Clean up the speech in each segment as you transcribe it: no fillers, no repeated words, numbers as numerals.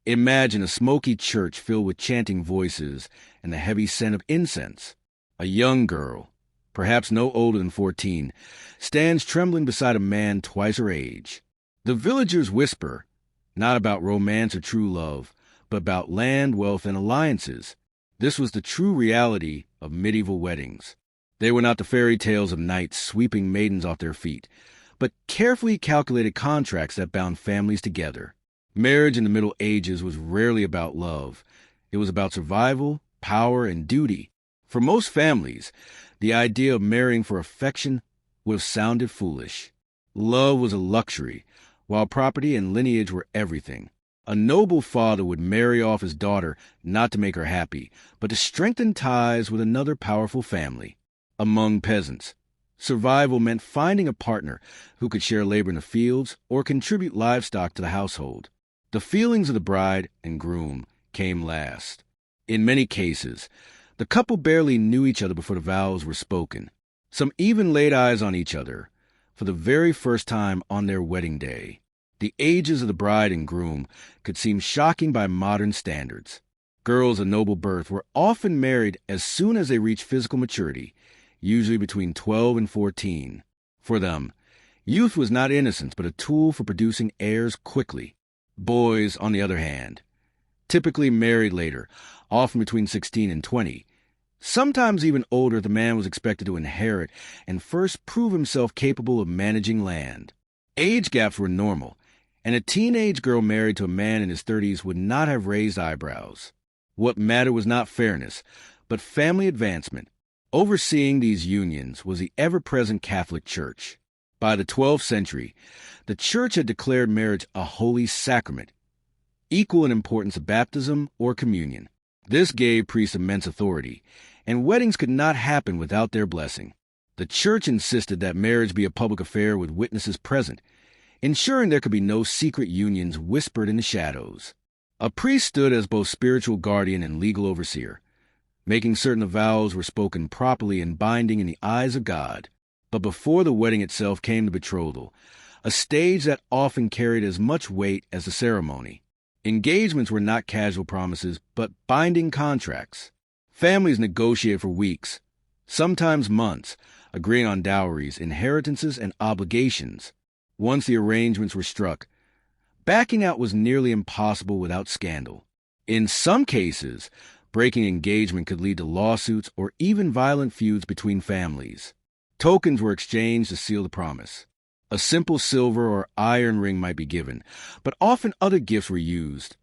Imagine a smoky church filled with chanting voices and the heavy scent of incense. A young girl, perhaps no older than 14, stands trembling beside a man twice her age. The villagers whisper, not about romance or true love, but about land, wealth, and alliances. This was the true reality of medieval weddings. They were not the fairy tales of knights sweeping maidens off their feet, but carefully calculated contracts that bound families together. Marriage in the Middle Ages was rarely about love. It was about survival, power, and duty. For most families, the idea of marrying for affection would have sounded foolish. Love was a luxury, while property and lineage were everything. A noble father would marry off his daughter not to make her happy, but to strengthen ties with another powerful family. Among peasants, survival meant finding a partner who could share labor in the fields or contribute livestock to the household. The feelings of the bride and groom came last. In many cases, the couple barely knew each other before the vows were spoken. Some even laid eyes on each other for the very first time on their wedding day. The ages of the bride and groom could seem shocking by modern standards. Girls of noble birth were often married as soon as they reached physical maturity, usually between 12 and 14. For them, youth was not innocence but a tool for producing heirs quickly. Boys, on the other hand, typically married later, often between 16 and 20. Sometimes even older, the man was expected to inherit and first prove himself capable of managing land. Age gaps were normal, and a teenage girl married to a man in his 30s would not have raised eyebrows. What mattered was not fairness, but family advancement. Overseeing these unions was the ever-present Catholic Church. By the 12th century, the Church had declared marriage a holy sacrament, equal in importance to baptism or communion. This gave priests immense authority, and weddings could not happen without their blessing. The Church insisted that marriage be a public affair with witnesses present, ensuring there could be no secret unions whispered in the shadows. A priest stood as both spiritual guardian and legal overseer, making certain the vows were spoken properly and binding in the eyes of God. But before the wedding itself came the betrothal, a stage that often carried as much weight as the ceremony. Engagements were not casual promises, but binding contracts. Families negotiated for weeks, sometimes months, agreeing on dowries, inheritances, and obligations. Once the arrangements were struck, backing out was nearly impossible without scandal. In some cases, breaking engagement could lead to lawsuits or even violent feuds between families. Tokens were exchanged to seal the promise. A simple silver or iron ring might be given, but often other gifts were used,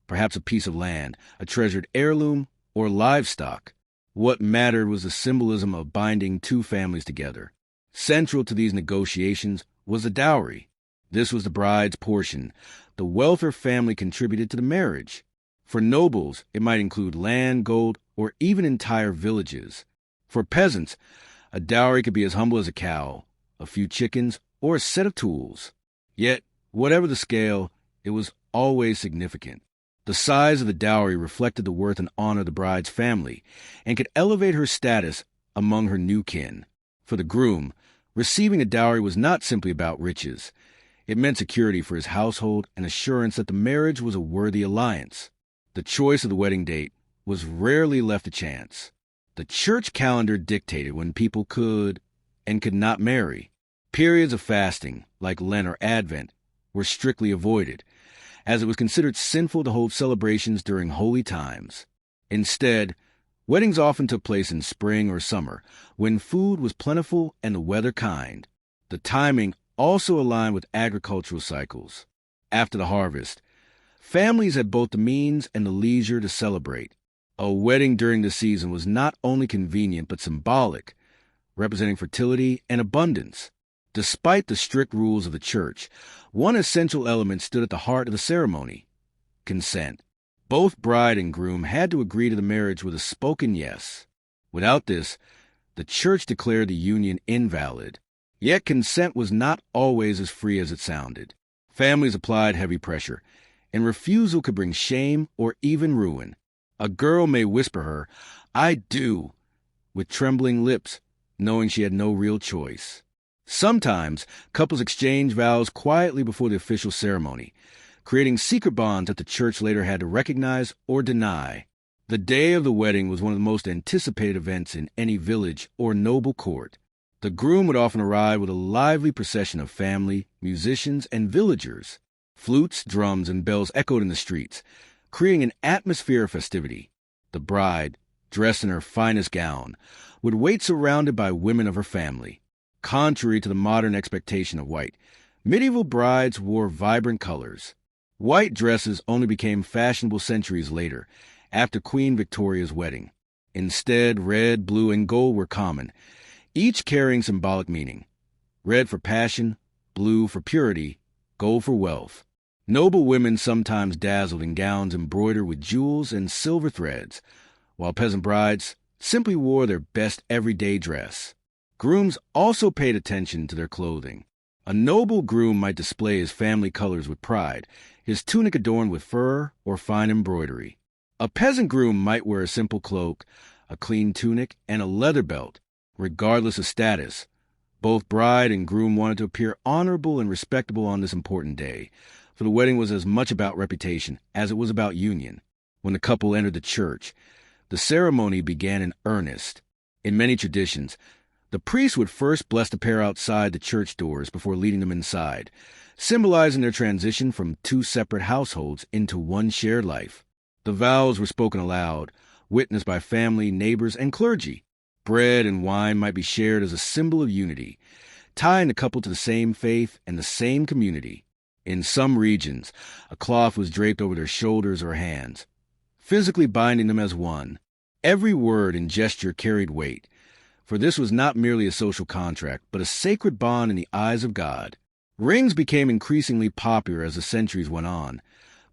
perhaps a piece of land, a treasured heirloom, or livestock. What mattered was the symbolism of binding two families together. Central to these negotiations was the dowry. This was the bride's portion, the wealth her family contributed to the marriage. For nobles, it might include land, gold, or even entire villages. For peasants, a dowry could be as humble as a cow, a few chickens, or a set of tools. Yet, whatever the scale, it was always significant. The size of the dowry reflected the worth and honor of the bride's family, and could elevate her status among her new kin. For the groom, receiving a dowry was not simply about riches. It meant security for his household and assurance that the marriage was a worthy alliance. The choice of the wedding date was rarely left to chance. The church calendar dictated when people could and could not marry. Periods of fasting, like Lent or Advent, were strictly avoided, as it was considered sinful to hold celebrations during holy times. Instead, weddings often took place in spring or summer, when food was plentiful and the weather kind. The timing also aligned with agricultural cycles. After the harvest, families had both the means and the leisure to celebrate. A wedding during the season was not only convenient but symbolic, representing fertility and abundance. Despite the strict rules of the church, one essential element stood at the heart of the ceremony: consent. Both bride and groom had to agree to the marriage with a spoken yes. Without this, the church declared the union invalid. Yet consent was not always as free as it sounded. Families applied heavy pressure, and refusal could bring shame or even ruin. A girl may whisper her, "I do," with trembling lips, knowing she had no real choice. Sometimes, couples exchanged vows quietly before the official ceremony, creating secret bonds that the church later had to recognize or deny. The day of the wedding was one of the most anticipated events in any village or noble court. The groom would often arrive with a lively procession of family, musicians, and villagers. Flutes, drums, and bells echoed in the streets, creating an atmosphere of festivity. The bride, dressed in her finest gown, would wait surrounded by women of her family. Contrary to the modern expectation of white, medieval brides wore vibrant colors. White dresses only became fashionable centuries later, after Queen Victoria's wedding. Instead, red, blue, and gold were common, each carrying symbolic meaning. Red for passion, blue for purity, gold for wealth. Noble women sometimes dazzled in gowns embroidered with jewels and silver threads, while peasant brides simply wore their best everyday dress. Grooms also paid attention to their clothing. A noble groom might display his family colors with pride, his tunic adorned with fur or fine embroidery. A peasant groom might wear a simple cloak, a clean tunic, and a leather belt, regardless of status. Both bride and groom wanted to appear honorable and respectable on this important day, for the wedding was as much about reputation as it was about union. When the couple entered the church, the ceremony began in earnest. In many traditions, the priest would first bless the pair outside the church doors before leading them inside, symbolizing their transition from two separate households into one shared life. The vows were spoken aloud, witnessed by family, neighbors, and clergy. Bread and wine might be shared as a symbol of unity, tying the couple to the same faith and the same community. In some regions, a cloth was draped over their shoulders or hands, physically binding them as one. Every word and gesture carried weight, for this was not merely a social contract, but a sacred bond in the eyes of God. Rings became increasingly popular as the centuries went on,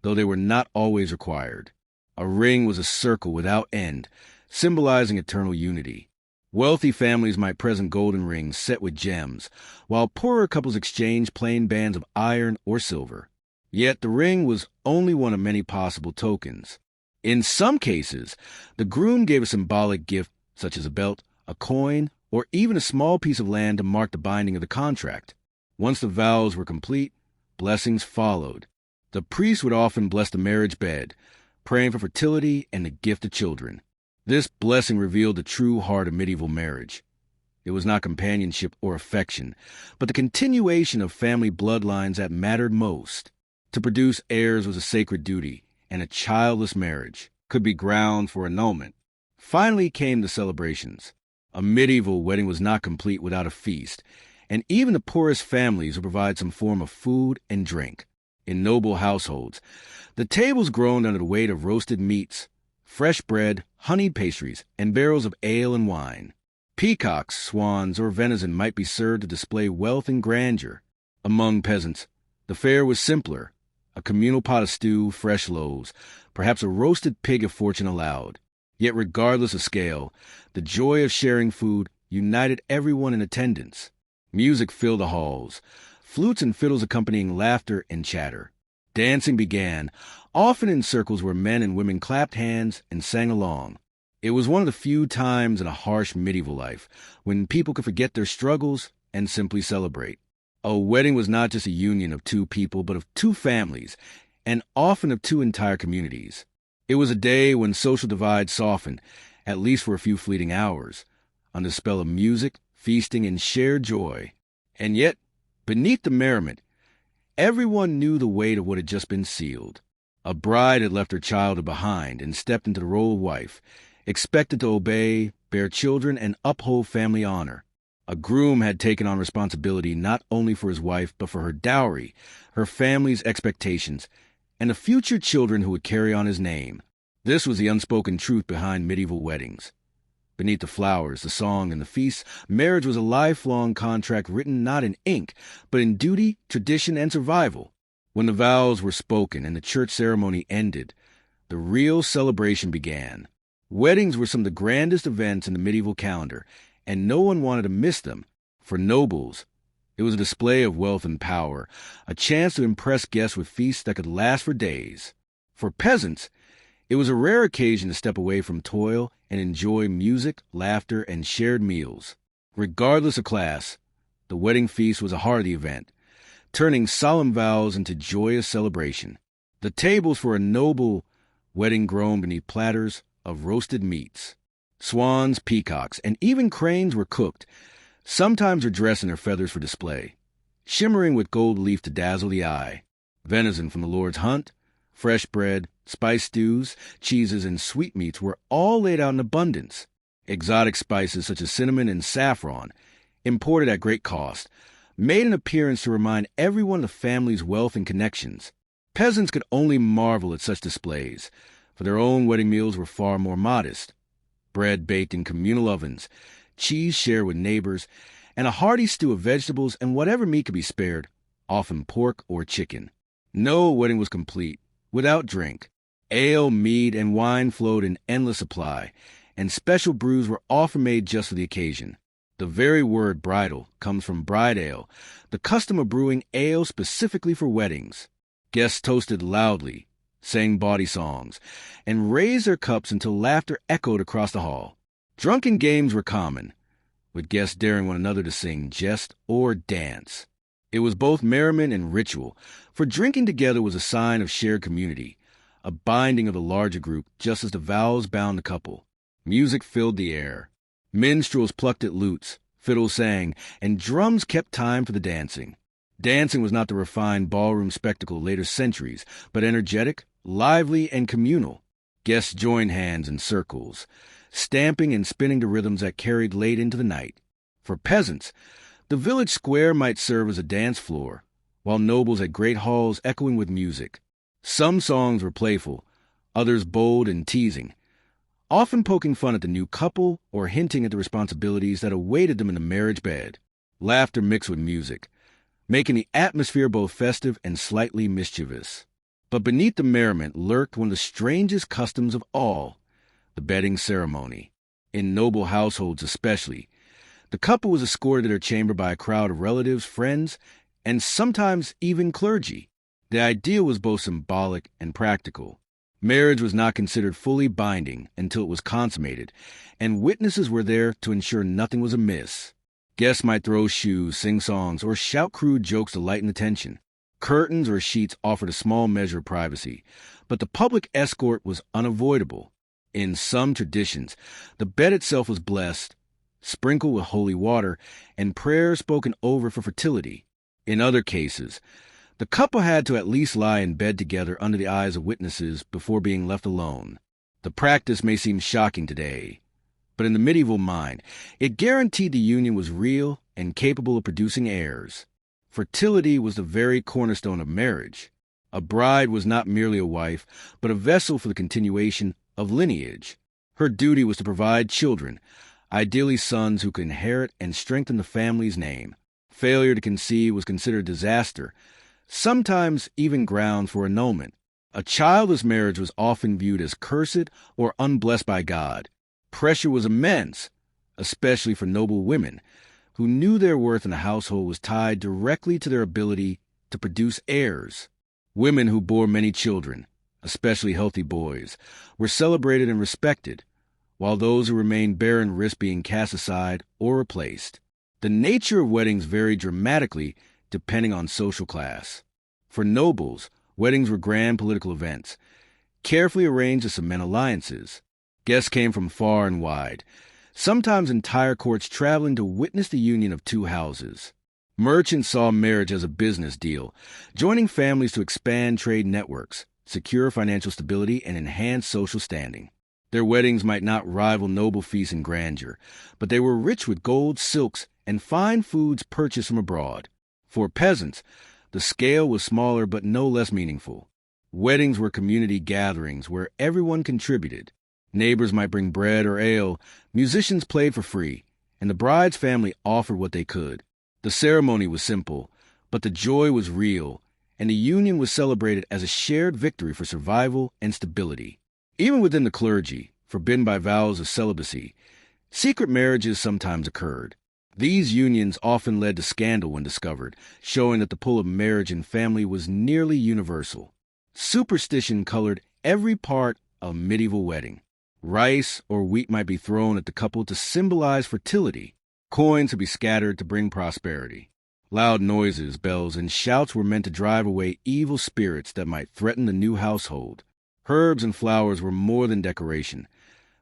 though they were not always required. A ring was a circle without end, symbolizing eternal unity. Wealthy families might present golden rings set with gems, while poorer couples exchanged plain bands of iron or silver. Yet the ring was only one of many possible tokens. In some cases, the groom gave a symbolic gift such as a belt, a coin, or even a small piece of land to mark the binding of the contract. Once the vows were complete, blessings followed. The priest would often bless the marriage bed, praying for fertility and the gift of children. This blessing revealed the true heart of medieval marriage. It was not companionship or affection, but the continuation of family bloodlines that mattered most. To produce heirs was a sacred duty, and a childless marriage could be ground for annulment. Finally came the celebrations. A medieval wedding was not complete without a feast, and even the poorest families would provide some form of food and drink. In noble households, the tables groaned under the weight of roasted meats, fresh bread, honeyed pastries, and barrels of ale and wine. Peacocks, swans, or venison might be served to display wealth and grandeur. Among peasants, the fare was simpler: a communal pot of stew, fresh loaves, perhaps a roasted pig if fortune allowed. Yet regardless of scale, the joy of sharing food united everyone in attendance. Music filled the halls, flutes and fiddles accompanying laughter and chatter. Dancing began, often in circles where men and women clapped hands and sang along. It was one of the few times in a harsh medieval life when people could forget their struggles and simply celebrate. A wedding was not just a union of two people, but of two families, and often of two entire communities. It was a day when social divides softened, at least for a few fleeting hours, under the spell of music, feasting, and shared joy. And yet, beneath the merriment, everyone knew the weight of what had just been sealed. A bride had left her child behind and stepped into the role of wife, expected to obey, bear children, and uphold family honor. A groom had taken on responsibility not only for his wife, but for her dowry, her family's expectations, and the future children who would carry on his name. This was the unspoken truth behind medieval weddings. Beneath the flowers, the song, and the feasts, marriage was a lifelong contract written not in ink, but in duty, tradition, and survival. When the vows were spoken and the church ceremony ended, the real celebration began. Weddings were some of the grandest events in the medieval calendar, and no one wanted to miss them. For nobles, it was a display of wealth and power, a chance to impress guests with feasts that could last for days. For peasants, it was a rare occasion to step away from toil and enjoy music, laughter, and shared meals. Regardless of class, the wedding feast was a hearty event. turning solemn vows into joyous celebration. The tables for a noble wedding groaned beneath platters of roasted meats. Swans, peacocks, and even cranes were cooked. Sometimes were dressed in their feathers for display, shimmering with gold leaf to dazzle the eye. Venison from the Lord's hunt, fresh bread, spice stews, cheeses, and sweetmeats were all laid out in abundance. Exotic spices such as cinnamon and saffron, imported at great cost, made an appearance to remind everyone of the family's wealth and connections. Peasants could only marvel at such displays, for their own wedding meals were far more modest. Bread baked in communal ovens, cheese shared with neighbors, and a hearty stew of vegetables and whatever meat could be spared, often pork or chicken. No wedding was complete without drink. Ale, mead, and wine flowed in endless supply, and special brews were often made just for the occasion. The very word bridal comes from bride ale, the custom of brewing ale specifically for weddings. Guests toasted loudly, sang bawdy songs, and raised their cups until laughter echoed across the hall. Drunken games were common, with guests daring one another to sing, jest, or dance. It was both merriment and ritual, for drinking together was a sign of shared community, a binding of the larger group just as the vows bound the couple. Music filled the air. Minstrels plucked at lutes, fiddles sang, and drums kept time for the dancing. Dancing was not the refined ballroom spectacle of later centuries, but energetic, lively, and communal. Guests joined hands in circles, stamping and spinning to rhythms that carried late into the night. For peasants, the village square might serve as a dance floor, while nobles had great halls echoing with music. Some songs were playful, others bold and teasing, often poking fun at the new couple or hinting at the responsibilities that awaited them in the marriage bed. Laughter mixed with music, making the atmosphere both festive and slightly mischievous. But beneath the merriment lurked one of the strangest customs of all, the bedding ceremony. In noble households especially, the couple was escorted to their chamber by a crowd of relatives, friends, and sometimes even clergy. The ideal was both symbolic and practical. Marriage was not considered fully binding until it was consummated, and witnesses were there to ensure nothing was amiss. Guests might throw shoes, sing songs, or shout crude jokes to lighten the tension. Curtains or sheets offered a small measure of privacy, but the public escort was unavoidable. In some traditions, the bed itself was blessed, sprinkled with holy water, and prayers spoken over for fertility. In other cases, the couple had to at least lie in bed together under the eyes of witnesses before being left alone. The practice may seem shocking today, but in the medieval mind, it guaranteed the union was real and capable of producing heirs. Fertility was the very cornerstone of marriage. A bride was not merely a wife, but a vessel for the continuation of lineage. Her duty was to provide children, ideally sons who could inherit and strengthen the family's name. Failure to conceive was considered disaster, sometimes even grounds for annulment. A childless marriage was often viewed as cursed or unblessed by God. Pressure was immense, especially for noble women, who knew their worth in the household was tied directly to their ability to produce heirs. Women who bore many children, especially healthy boys, were celebrated and respected, while those who remained barren risked being cast aside or replaced. The nature of weddings varied dramatically depending on social class. For nobles, weddings were grand political events, carefully arranged to cement alliances. Guests came from far and wide, sometimes entire courts traveling to witness the union of two houses. Merchants saw marriage as a business deal, joining families to expand trade networks, secure financial stability, and enhance social standing. Their weddings might not rival noble feasts in grandeur, but they were rich with gold, silks, and fine foods purchased from abroad. For peasants, the scale was smaller but no less meaningful. Weddings were community gatherings where everyone contributed. Neighbors might bring bread or ale, musicians played for free, and the bride's family offered what they could. The ceremony was simple, but the joy was real, and the union was celebrated as a shared victory for survival and stability. Even within the clergy, forbidden by vows of celibacy, secret marriages sometimes occurred. These unions often led to scandal when discovered, showing that the pull of marriage and family was nearly universal. Superstition colored every part of a medieval wedding. Rice or wheat might be thrown at the couple to symbolize fertility. Coins would be scattered to bring prosperity. Loud noises, bells, and shouts were meant to drive away evil spirits that might threaten the new household. Herbs and flowers were more than decoration.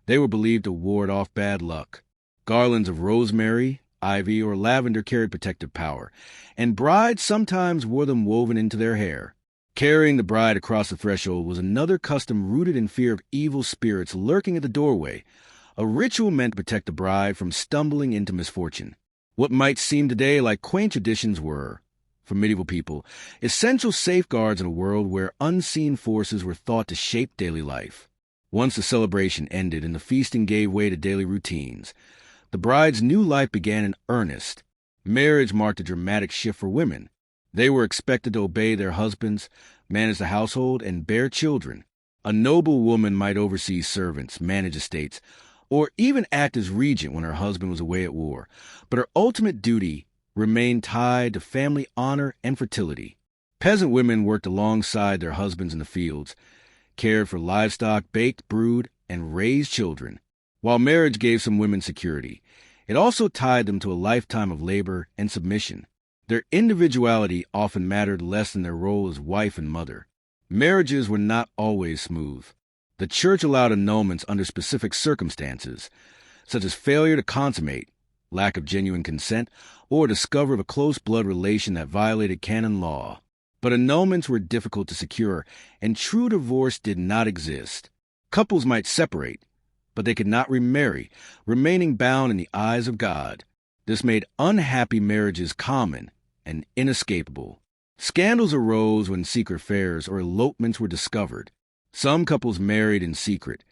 They were believed to ward off bad luck. Garlands of rosemary, ivy, or lavender carried protective power, and brides sometimes wore them woven into their hair. Carrying the bride across the threshold was another custom rooted in fear of evil spirits lurking at the doorway. A ritual meant to protect the bride from stumbling into misfortune. What might seem today like quaint traditions were, for medieval people, essential safeguards in a world where unseen forces were thought to shape daily life. Once the celebration ended and the feasting gave way to daily routines, the bride's new life began in earnest. Marriage marked a dramatic shift for women. They were expected to obey their husbands, manage the household, and bear children. A noble woman might oversee servants, manage estates, or even act as regent when her husband was away at war, but her ultimate duty remained tied to family honor and fertility. Peasant women worked alongside their husbands in the fields, cared for livestock, baked, brewed, and raised children. While marriage gave some women security, it also tied them to a lifetime of labor and submission. Their individuality often mattered less than their role as wife and mother. Marriages were not always smooth. The church allowed annulments under specific circumstances, such as failure to consummate, lack of genuine consent, or discovery of a close blood relation that violated canon law. But annulments were difficult to secure, and true divorce did not exist. Couples might separate, but they could not remarry, remaining bound in the eyes of God. This made unhappy marriages common and inescapable. Scandals arose when secret affairs or elopements were discovered. Some couples married in secret,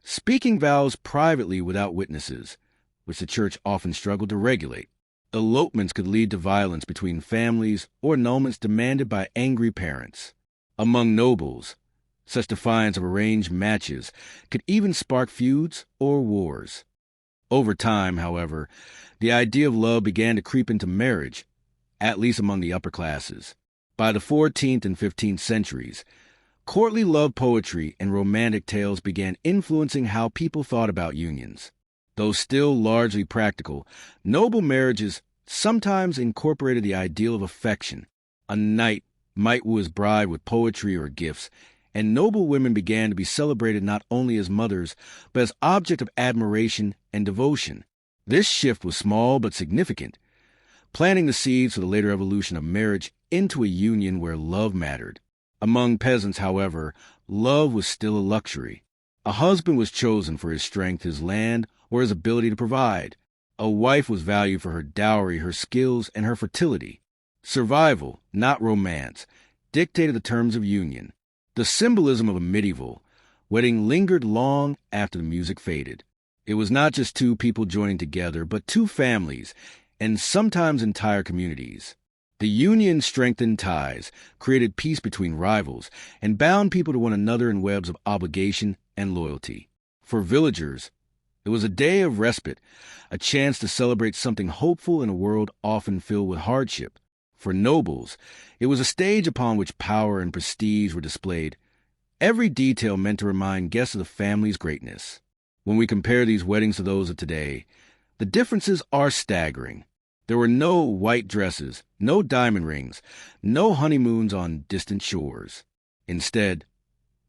speaking vows privately without witnesses, which the church often struggled to regulate. Elopements could lead to violence between families or annulments demanded by angry parents. Among nobles, such defiance of arranged matches could even spark feuds or wars. Over time, however, the idea of love began to creep into marriage, at least among the upper classes. By the 14th and 15th centuries, courtly love poetry and romantic tales began influencing how people thought about unions. Though still largely practical, noble marriages sometimes incorporated the ideal of affection. A knight might woo his bride with poetry or gifts, and noble women began to be celebrated not only as mothers, but as object of admiration and devotion. This shift was small but significant, planting the seeds for the later evolution of marriage into a union where love mattered. Among peasants, however, love was still a luxury. A husband was chosen for his strength, his land, or his ability to provide. A wife was valued for her dowry, her skills, and her fertility. Survival, not romance, dictated the terms of union. The symbolism of a medieval wedding lingered long after the music faded. It was not just two people joining together, but two families, and sometimes entire communities. The union strengthened ties, created peace between rivals, and bound people to one another in webs of obligation and loyalty. For villagers, it was a day of respite, a chance to celebrate something hopeful in a world often filled with hardship. For nobles, it was a stage upon which power and prestige were displayed. Every detail meant to remind guests of the family's greatness. When we compare these weddings to those of today, the differences are staggering. There were no white dresses, no diamond rings, no honeymoons on distant shores. Instead,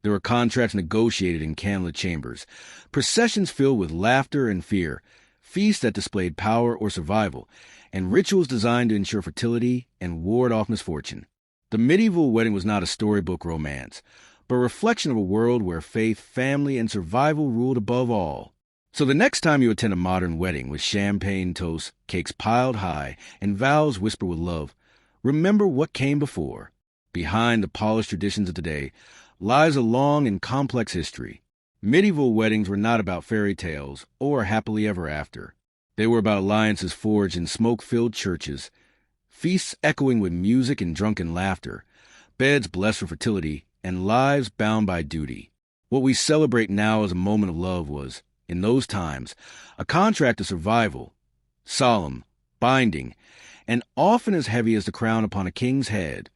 there were contracts negotiated in candlelit chambers, processions filled with laughter and fear, feasts that displayed power or survival, and rituals designed to ensure fertility and ward off misfortune. The medieval wedding was not a storybook romance, but a reflection of a world where faith, family, and survival ruled above all. So the next time you attend a modern wedding with champagne toasts, cakes piled high, and vows whispered with love, remember what came before. Behind the polished traditions of today lies a long and complex history. Medieval weddings were not about fairy tales or happily ever after. They were about alliances forged in smoke-filled churches, feasts echoing with music and drunken laughter, beds blessed for fertility, and lives bound by duty. What we celebrate now as a moment of love was, in those times, a contract of survival, solemn, binding, and often as heavy as the crown upon a king's head.